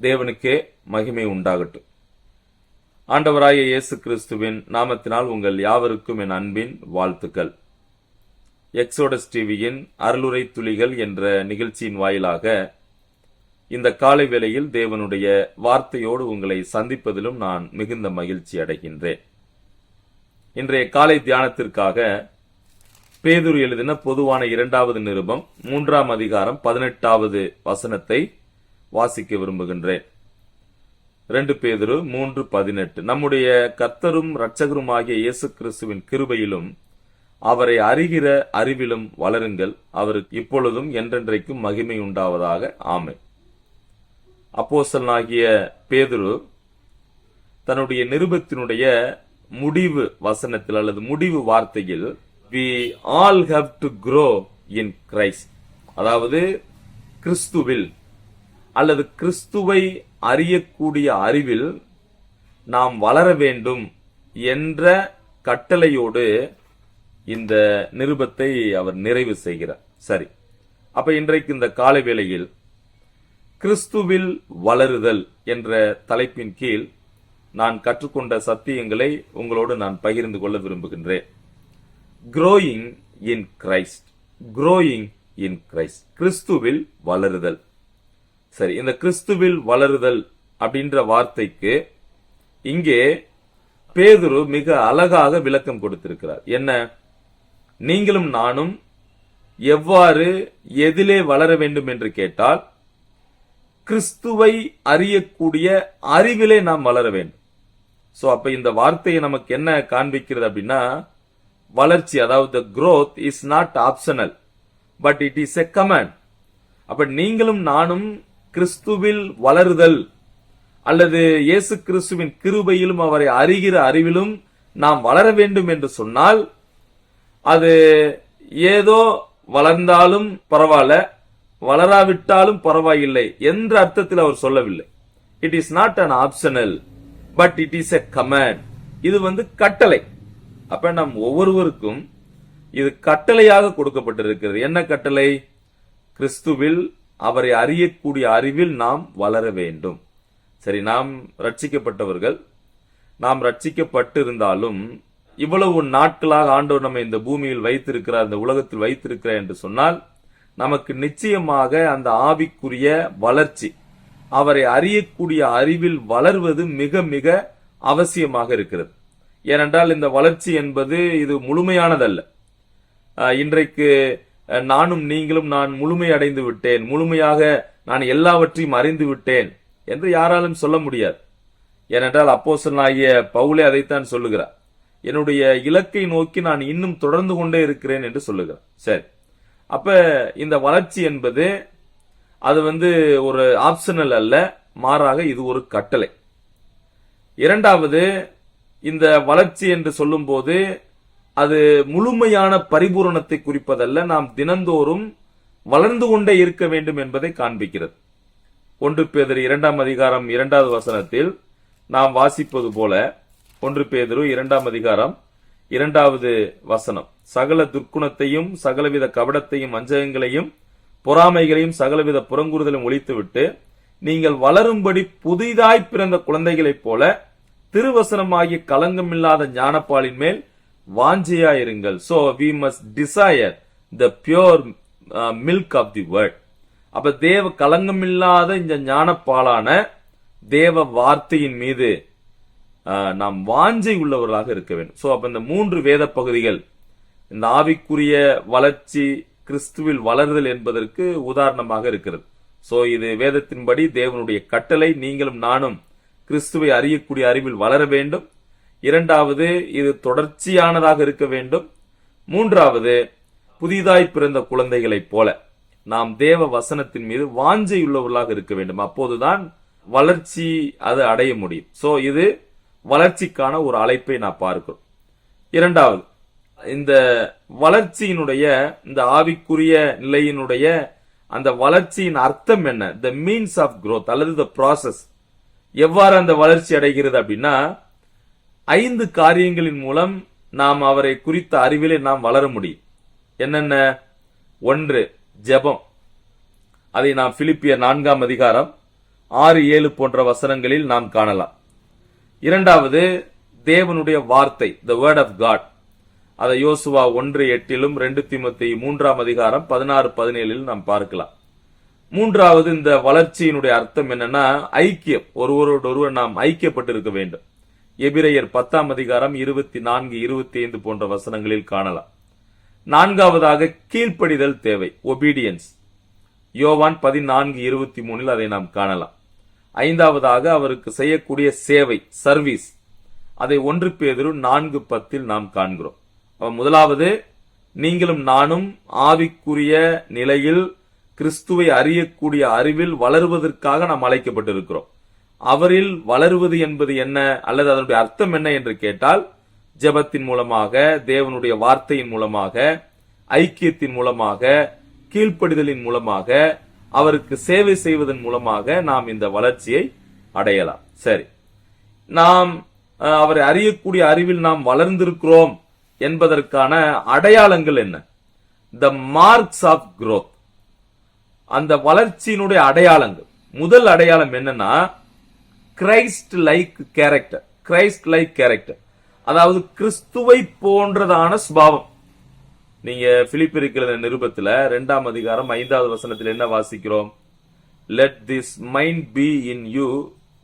தேவனுக்கே மகிமை உண்டாகட்டும். ஆண்டவராகிய இயேசு கிறிஸ்துவின் நாமத்தினால் உங்கள் யாவருக்கும் என் அன்பின் வாழ்த்துக்கள். எக்ஸோடஸ் டிவியின் அருளுரை துளிகள் என்ற நிகழ்ச்சியின் வாயிலாக இந்த காலை வேளையில் தேவனுடைய வார்த்தையோடு உங்களை சந்திப்பதிலும் நான் மிகுந்த மகிழ்ச்சி அடைகின்றேன். இன்றைய காலை தியானத்திற்காக பேதுரு எழுதின பொதுவான 2வது நிருபம் 3ஆம் அதிகாரம் 18வது வசனத்தை வாசிக்க விரும்புகின்றேன். 2 பேதுரு 3:18. நம்முடைய கர்த்தரும் இரட்சகருமாகிய இயேசு கிறிஸ்துவின் கிருபையிலும் அவரை அறிகிற அறிவிலும் வளருங்கள், அவருக்கு இப்பொழுதும் என்றென்றைக்கும் மகிமை உண்டாவதாக. ஆமென். அப்போஸ்தலனாகிய பேதுரு தன்னுடைய நிருபத்தினுடைய முடிவு வசனத்தில் அல்லது முடிவு வார்த்தையில் we all have to grow in Christ, அதாவது கிறிஸ்துவில் அல்லது கிறிஸ்துவை அறியக்கூடிய அறிவில் நாம் வளர வேண்டும் என்ற கட்டளையோடு இந்த நிருபத்தை அவர் நிறைவு செய்கிறார். சரி, அப்ப இன்றைக்கு இந்த காலை வேளையில் கிறிஸ்துவில் வளருதல் என்ற தலைப்பின் கீழ் நான் கற்றுக்கொண்ட சத்தியங்களை உங்களோடு நான் பகிர்ந்து கொள்ள விரும்புகின்றேன். growing in Christ, growing in Christ, கிறிஸ்துவில் வளருதல். சரி, இந்த கிறிஸ்துவில் வளருதல் அப்படின்ற வார்த்தைக்கு இங்கே பேதுரு மிக அழகாக விளக்கம் கொடுத்திருக்கிறார். என்ன? நீங்களும் நானும் எவ்வாறு எதிலே வளர வேண்டும் என்று கேட்டால் கிறிஸ்துவை அறியக்கூடிய அறிவிலே நாம் வளர வேண்டும். சோ அப்ப இந்த வார்த்தையை நமக்கு என்ன காண்பிக்கிறது அப்படின்னா, வளர்ச்சி, அதாவது growth is not optional but it is a command. அப்ப நீங்களும் நானும் கிறிஸ்துவில் வளருதல் அல்லது இயேசு கிறிஸ்துவின் கிருபையிலும் அவரை அறிகிற அறிவிலும் நாம் வளர வேண்டும் என்று சொன்னால் அது ஏதோ வளர்ந்தாலும் பரவாயில்ல, வளராவிட்டாலும் பரவாயில்லை என்ற அர்த்தத்தில் அவர் சொல்லவில்லை. It is not an optional but it is a command. இது கட்டளை. அப்ப நம் ஒவ்வொருவருக்கும் இது கட்டளையாக கொடுக்கப்பட்டிருக்கிறது. என்ன கட்டளை? கிறிஸ்துவில் அவரை அறியக்கூடிய அறிவில் நாம் வளர வேண்டும். சரி, நாம் ரட்சிக்கப்பட்டவர்கள், நாம் ரட்சிக்கப்பட்டிருந்தாலும் இவ்வளவு நாட்களாக ஆண்டவர் நம்ம இந்த பூமியில் வைத்திருக்கிறார், இந்த உலகத்தில் வைத்திருக்கிறார் என்று சொன்னால் நமக்கு நிச்சயமாக அந்த ஆவிக்குரிய வளர்ச்சி, அவரை அறியக்கூடிய அறிவில் வளர்வது மிக மிக அவசியமாக இருக்கிறது. ஏனென்றால் இந்த வளர்ச்சி என்பது இது முழுமையானதல்ல. இன்றைக்கு நானும் நீங்களும் நான் முழுமை அடைந்து விட்டேன், முழுமையாக நான் எல்லாவற்றையும் அறிந்து விட்டேன் என்று யாராலும் சொல்ல முடியாது. ஏனென்றால் அப்போஸ்தலனாகிய பவுலே அதைத்தான் சொல்லுகிறார். என்னுடைய இலக்கை நோக்கி நான் இன்னும் தொடர்ந்து கொண்டே இருக்கிறேன் என்று சொல்லுகிறார். சரி, அப்ப இந்த வளர்ச்சி என்பது அது ஒரு ஆப்ஷனல் அல்ல, மாறாக இது ஒரு கட்டளை. இரண்டாவது, இந்த வளர்ச்சி என்று சொல்லும் போது அது முழுமையான பரிபூரணத்தை குறிப்பதல்ல, நாம் தினந்தோறும் வளர்ந்து கொண்டே இருக்க வேண்டும் என்பதை காண்பிக்கிறது. 1 பேதுரு 2ஆம் அதிகாரம் 2வது வசனத்தில் நாம் வாசிப்பது போல, 1 பேதுரு 2ஆம் அதிகாரம் 2வது வசனம், சகல துர்க்குணத்தையும் சகலவித கபடத்தையும் வஞ்சகங்களையும் பொறாமைகளையும் சகலவித புறங்கூறுதலையும் ஒழித்துவிட்டு நீங்கள் வளரும்படி புதிதாய் பிறந்த குழந்தைகளைப் போல திருவசனமாகிய களங்கமில்லாத ஞானப்பாலின் மேல் வாஞ்சையாயிருங்கள். So we must desire the pure milk of the word. அப்ப தேவ களங்கமில்லாத இந்த ஞானப்பாலான தேவ வார்த்தையின் மீது நாம் வாஞ்சை உள்ளவர்களாக இருக்க வேண்டும். சோ அப்ப இந்த 3 வேத பகுதிகள் இந்த ஆவிக்குரிய வளர்ச்சி, கிறிஸ்துவில் வளருதல் என்பதற்கு உதாரணமாக இருக்கிறது. சோ இது வேதத்தின்படி தேவனுடைய கட்டளை. நீங்களும் நானும் கிறிஸ்துவை அறியக்கூடிய அறிவில் வளர வேண்டும். இரண்டாவது, இது தொடர்ச்சியானதாக இருக்க வேண்டும். மூன்றாவது, புதிதாய் பிறந்த குழந்தைகளைப் போல நாம் தேவ வசனத்தின் மீது வாஞ்சை உள்ளவர்களாக இருக்க வேண்டும். அப்போதுதான் வளர்ச்சி அது அடைய முடியும். சோ இது வளர்ச்சிக்கான ஒரு அழைப்பை நான் பார்க்கிறோம். இரண்டாவது, இந்த வளர்ச்சியினுடைய இந்த ஆவிக்குரிய நிலையினுடைய அந்த வளர்ச்சியின் அர்த்தம் என்ன? த மீன்ஸ் ஆஃப் growth அல்லது த ப்ராசஸ். எவ்வாறு அந்த வளர்ச்சி அடைகிறது அப்படின்னா, 5 காரியங்களின் மூலம் நாம் அவரை குறித்த அறிவிலே நாம் வளர முடியும். என்னென்ன? 1, ஜெபம். அதை நாம் பிலிப்பியர் 4ஆம் அதிகாரம் 6-7 போன்ற வசனங்களில் நாம் காணலாம். இரண்டாவது, தேவனுடைய வார்த்தை, the word of God. அதை யோசுவா 1:8 2 தீமோத்தேயு 3 16-17 நாம் பார்க்கலாம். மூன்றாவது, இந்த வளர்ச்சியினுடைய அர்த்தம் என்னன்னா ஐக்கியம், ஒருவரோடொருவர் நாம் ஐக்கியப்பட்டிருக்க வேண்டும். எபிரெயர் 10 24-25 போன்ற வசனங்களில் காணலாம். நான்காவதாக கீழ்ப்படிதல் தேவை, ஒபீடியன்ஸ். யோவான் 14:23 அதை நாம் காணலாம். ஐந்தாவதாக அவருக்கு செய்யக்கூடிய சேவை, சர்வீஸ். அதை 1 பேதுரு 4:10 நாம் காண்கிறோம். முதலாவது, நீங்களும் நானும் ஆவிக்குரிய நிலையில் கிறிஸ்துவை அறியக்கூடிய அறிவில் வளருவதற்காக நாம் அழைக்கப்பட்டிருக்கிறோம். அவரில் வளருவது என்பது என்ன, அல்லது அதனுடைய அர்த்தம் என்ன என்று கேட்டால், ஜெபத்தின் மூலமாக, தேவனுடைய வார்த்தையின் மூலமாக, ஐக்கியத்தின் மூலமாக, கீழ்ப்படிதலின் மூலமாக, அவருக்கு சேவை செய்வதன் மூலமாக நாம் இந்த வளர்ச்சியை அடையலாம். சரி, நாம் அவரை அறியக்கூடிய அறிவில் நாம் வளர்ந்திருக்கிறோம் என்பதற்கான அடையாளங்கள் என்ன? The marks of growth. அந்த வளர்ச்சியினுடைய அடையாளங்கள், முதல் அடையாளம் என்னன்னா Christ like character. Christ like character, அதாவது கிறிஸ்துவை போன்றதான சுபாவம். நீங்க பிலிப்பியர் நிருபத்துல 2 அதிகாரம் 5வது வசனத்தில் என்ன வாசிக்கிறோம்? Let this mind be in you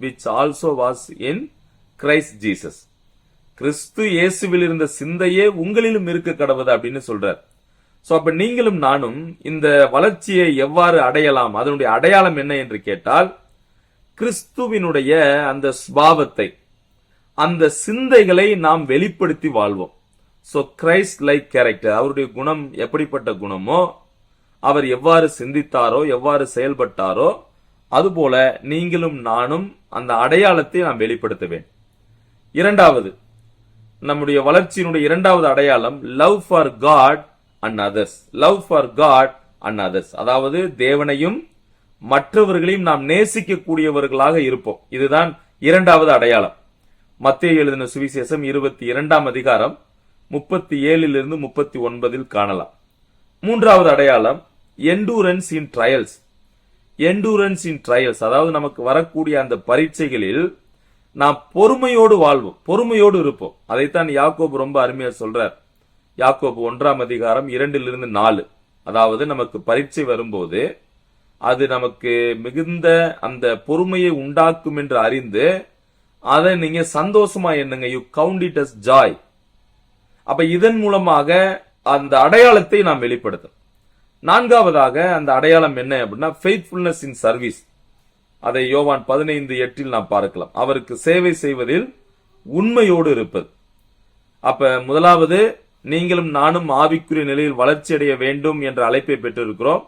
which also was in Christ Jesus. கிறிஸ்து இயேசுவில் இருந்த சிந்தையே உங்களிலும் இருக்க கடவுது அப்படின்னு சொல்றார். சோ அப்ப நீங்களும் நானும் இந்த வளர்ச்சியை எவ்வாறு அடையலாம்? அதனுடைய அடையாளம் என்ன என்று கேட்டால், கிறிஸ்துவினுடைய அந்த சுபாவத்தை, அந்த சிந்தைகளை நாம் வெளிப்படுத்தி வாழ்வோம். சோ கிரைஸ்ட் லைக் கேரக்டர், அவருடைய குணம் எப்படிப்பட்ட குணமோ, அவர் எவ்வாறு சிந்தித்தாரோ, எவ்வாறு செயல்பட்டாரோ, அதுபோல நீங்களும் நானும் அந்த அடையாளத்தை நாம் வெளிப்படுத்த வேண்டும். இரண்டாவது, நம்முடைய வளர்ச்சியினுடைய இரண்டாவது அடையாளம் love for God and others. Love for God and others, அதாவது தேவனையும் மற்றவர்களையும் நாம் நேசிக்கக்கூடியவர்களாக இருப்போம். இதுதான் இரண்டாவது அடையாளம். மத்தேயு எழுதின சுவிசேஷம் 22 அதிகாரம் 37 39 காணலாம். மூன்றாவது அடையாளம் எண்டூரன்ஸ் இன் ட்ரையல்ஸ். எண்டூரன்ஸ் இன் ட்ரையல்ஸ், அதாவது நமக்கு வரக்கூடிய அந்த பரீட்சைகளில் நாம் பொறுமையோடு வாழ்வோம், பொறுமையோடு இருப்போம். அதைத்தான் யாக்கோபு ரொம்ப அருமையா சொல்றார். யாக்கோபு 1 அதிகாரம் 2-4, அதாவது நமக்கு பரீட்சை வரும்போது அது நமக்கு மிகுந்த அந்த பொறுமையை உண்டாக்கும் என்று அறிந்து அதை நீங்க சந்தோஷமா எண்ணுங்க. You count it as joy. அப்ப இதன் மூலமாக அந்த அடையாளத்தை நாம் வெளிப்படுத்தும். நான்காவதாக அந்த அடையாளம் என்ன அப்படின்னா ஃபெய்த்ஃபுல்னஸ் இன் சர்வீஸ். அதை யோவான் 15:8 நாம் பார்க்கலாம். அவருக்கு சேவை செய்வதில் உண்மையோடு இருப்பது. அப்ப முதலாவது, நீங்களும் நானும் ஆவிக்குரிய நிலையில் வளர்ச்சி அடைய வேண்டும் என்ற அழைப்பை பெற்றிருக்கிறோம்.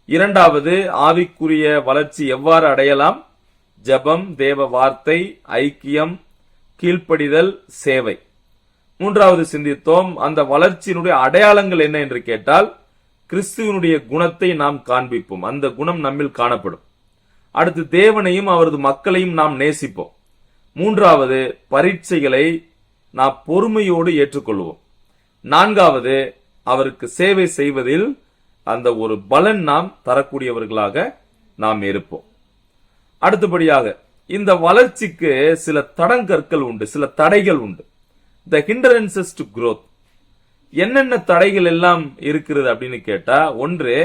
இரண்டாவது, ஆவிக்குரிய வளர்ச்சி எவ்வாறு அடையலாம்? ஜெபம், தேவ வார்த்தை, ஐக்கியம், கீழ்ப்படிதல், சேவை. மூன்றாவது சிந்தித்தோம், அந்த வளர்ச்சியினுடைய அடையாளங்கள் என்ன என்று கேட்டால், கிறிஸ்துவனுடைய குணத்தை நாம் காண்பிப்போம். அந்த குணம் நம்மில் காணப்படும். அடுத்து, தேவனையும் அவரது மக்களையும் நாம் நேசிப்போம். மூன்றாவது, பரீட்சைகளை நாம் பொறுமையோடு ஏற்றுக்கொள்வோம். நான்காவது, அவருக்கு சேவை செய்வதில் அந்த ஒரு பலன் நாம் தரக்கூடியவர்களாக நாம் இருப்போம். அடுத்தபடியாக, இந்த வளர்ச்சிக்கு சில தடங்கற்கள் உண்டு, சில தடைகள் உண்டு. The hindrances to growth. என்னென்ன தடைகள் எல்லாம் இருக்கிறது அப்படின்னு கேட்டா, ஒன்று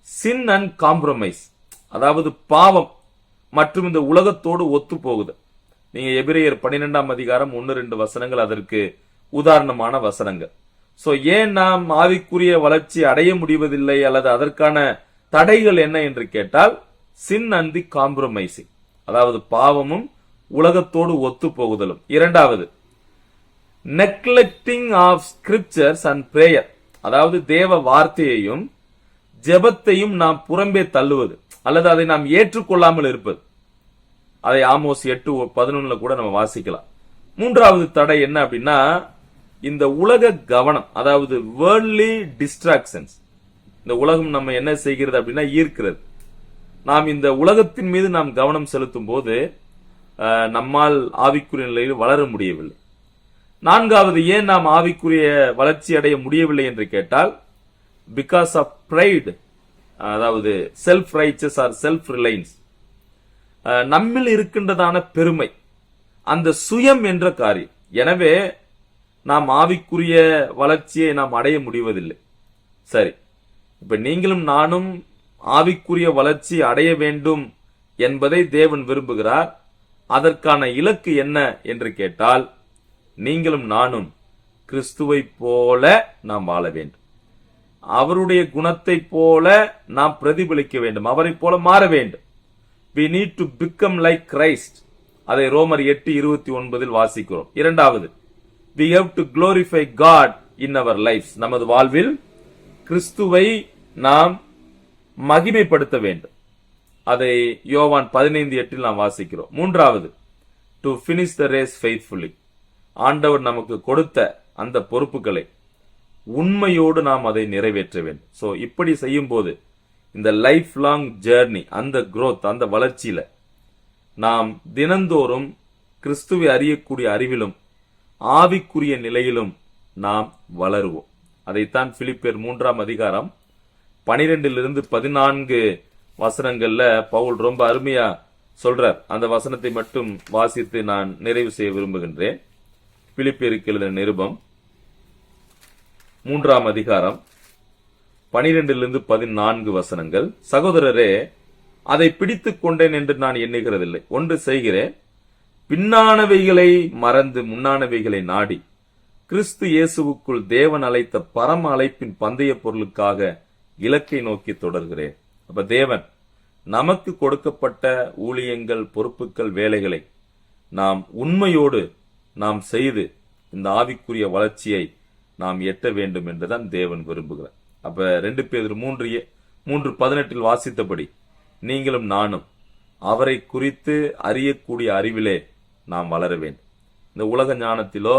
sin and compromise, அதாவது பாவம் மற்றும் இந்த உலகத்தோடு ஒத்து போகுது. நீங்க எபிரெயர் 12 அதிகாரம் 1-2 வசனங்கள் அதற்கு உதாரணமான வசனங்கள். சோ ஏன் நாம் ஆவிக்குரிய வளர்ச்சி அடைய முடிவதில்லை, அல்லது அதற்கான தடைகள் என்ன என்று கேட்டால், சின் அண்ட் தி காம்ப்ரமைசிங், அதாவது பாவமும் உலகத்தோடு ஒத்து போகுதலும். இரண்டாவது, neglecting of scriptures and prayer, அதாவது தேவ வார்த்தையையும் ஜெபத்தையும் நாம் புறம்பே தள்ளுவது, அல்லது அதை நாம் ஏற்றுக்கொள்ளாமல் இருப்பது. அதை ஆமோஸ் 8:11 கூட நம்ம வாசிக்கலாம். மூன்றாவது தடை என்ன அப்படின்னா, இந்த உலக கவனம், அதாவது வேர்ல்ட்லி டிஸ்ட்ராக்ஷன்ஸ். இந்த உலகம் நம்ம என்ன செய்கிறது அப்படின்னா ஈர்க்கிறது. நாம் இந்த உலகத்தின் மீது நாம் கவனம் செலுத்தும் போது நம்மால் ஆவிக்குரிய நிலையில் வளர முடியவில்லை. நான்காவது, ஏன் நாம் ஆவிக்குரிய வளர்ச்சி அடைய முடியவில்லை என்று கேட்டால், பிகாஸ் ஆஃப் பிரைட், அதாவது self riches or self reliance. நம்மில் இருக்கின்றதான பெருமை, அந்த சுயம் என்ற காரியம். எனவே நாம் ஆவிக்குரிய வளர்ச்சியை நாம் அடைய முடிவதில்லை. சரி, இப்ப நீங்களும் நானும் ஆவிக்குரிய வளர்ச்சி அடைய வேண்டும் என்பதை தேவன் விரும்புகிறார். அதற்கான இலக்கு என்ன என்று கேட்டால், நீங்களும் நானும் கிறிஸ்துவை போல நாம் வாழ வேண்டும். அவருடைய குணத்தை போல நாம் பிரதிபலிக்க வேண்டும். அவரை போல மாற வேண்டும். We need to become like Christ. அதை ரோமர் 8:29 வாசிக்கிறோம். இரண்டாவது, we have to glorify God in our lives. நமது வாழ்வில் கிறிஸ்துவை நாம் மகிமைப்படுத்த வேண்டும். அதை யோவான் 15:8 நாம் வாசிக்கிறோம். மூன்றாவது, to finish the race faithfully. ஆண்டவர் நமக்கு கொடுத்த அந்த பொறுப்புகளை உண்மையோடு நாம் அதை நிறைவேற்ற வேண்டும். சோ இப்படி செய்யும் போது இந்த லைஃப் லாங் ஜேர்னி, அந்த growth, அந்த வளர்ச்சியில நாம் தினந்தோறும் கிறிஸ்துவை அறியக்கூடிய அறிவிலும் ஆவிக்குரிய நிலையிலும் நாம் வளருவோம். அதைத்தான் பிலிப்பியர் 3:12-14 வசனங்கள்ல பவுல் ரொம்ப அருமையா சொல்றார். அந்த வசனத்தை மட்டும் வாசித்து நான் நிறைவு செய்ய விரும்புகின்றேன். பிலிப்பியருக்கு எழுதின நிருபம் 3:12 வசனங்கள். சகோதரரே, அதை பிடித்துக் கொண்டேன் என்று நான் எண்ணுகிறதில்லை. ஒன்று செய்கிறேன், பின்னானவைகளை மறந்து முன்னானவைகளை நாடி கிறிஸ்து இயேசுவுக்குள் தேவன் அழைத்த பரம அழைப்பின் பந்தய பொருளுக்காக இலக்கை நோக்கி தொடர்கிறேன். அப்ப தேவன் நமக்கு கொடுக்கப்பட்ட ஊழியங்கள், பொறுப்புகள், வேலைகளை நாம் உண்மையோடு நாம் செய்து இந்த ஆவிக்குரிய வளர்ச்சியை நாம் எட்ட வேண்டும் என்றுதான் தேவன் விரும்புகிறார். அப்ப 2 பேதுரு 3:18 வாசித்தபடி நீங்களும் நானும் அவரை குறித்து அறியக்கூடிய அறிவிலே நாம் வளர வேண்டும். இந்த உலக ஞானத்திலோ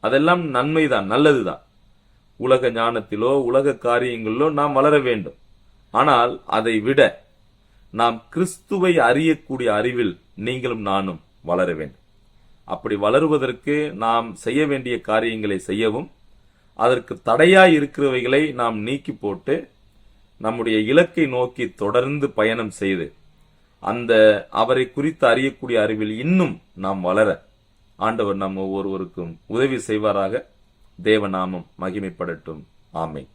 அதெல்லாம் நன்மைதான், நல்லதுதான். உலக ஞானத்திலோ உலக காரியங்களிலோ நாம் வளர வேண்டும். ஆனால் அதை விட நாம் கிறிஸ்துவை அறியக்கூடிய அறிவில் நீங்களும் நானும் வளர வேண்டும். அப்படி வளருவதற்கு நாம் செய்ய வேண்டிய காரியங்களை செய்யவும், அதற்கு தடையாய் இருக்கிறவைகளை நாம் நீக்கி போட்டு நம்முடைய இலக்கை நோக்கி தொடர்ந்து பயணம் செய்து அந்த அவரை குறித்து அறியக்கூடிய அறிவில் இன்னும் நாம் வளர ஆண்டவர் நம் ஒவ்வொருவருக்கும் உதவி செய்வாராக. தேவநாமம் மகிமைப்படட்டும். ஆமென்.